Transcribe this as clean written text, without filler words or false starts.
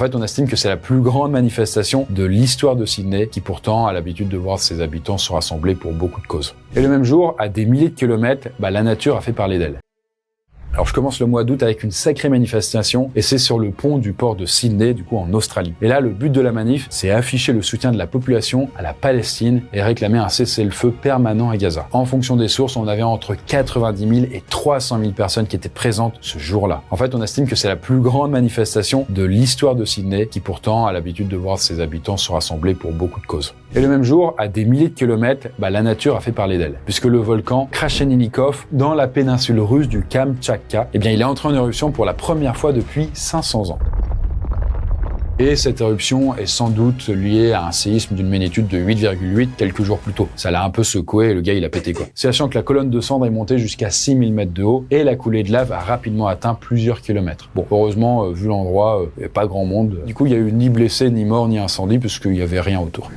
En fait, on estime que c'est la plus grande manifestation de l'histoire de Sydney, qui pourtant a l'habitude de voir ses habitants se rassembler pour beaucoup de causes. Et le même jour, à des milliers de kilomètres, la nature a fait parler d'elle. Alors je commence le mois d'août avec une sacrée manifestation et c'est sur le pont du port de Sydney, du coup en Australie. Et là, le but de la manif, c'est afficher le soutien de la population à la Palestine et réclamer un cessez-le-feu permanent à Gaza. En fonction des sources, on avait entre 90 000 et 300 000 personnes qui étaient présentes ce jour-là. En fait, on estime que c'est la plus grande manifestation de l'histoire de Sydney, qui pourtant a l'habitude de voir ses habitants se rassembler pour beaucoup de causes. Et le même jour, à des milliers de kilomètres, la nature a fait parler d'elle, puisque le volcan Krashenikov, dans la péninsule russe du Kamtchatka, il est entré en éruption pour la première fois depuis 500 ans. Et cette éruption est sans doute liée à un séisme d'une magnitude de 8,8 quelques jours plus tôt. Ça l'a un peu secoué et le gars il a pété quoi. Sachant que la colonne de cendres est montée jusqu'à 6000 mètres de haut et la coulée de lave a rapidement atteint plusieurs kilomètres. Bon, heureusement, vu l'endroit, il n'y avait pas grand monde. Du coup, il n'y a eu ni blessés, ni morts, ni incendie, puisqu'il n'y avait rien autour.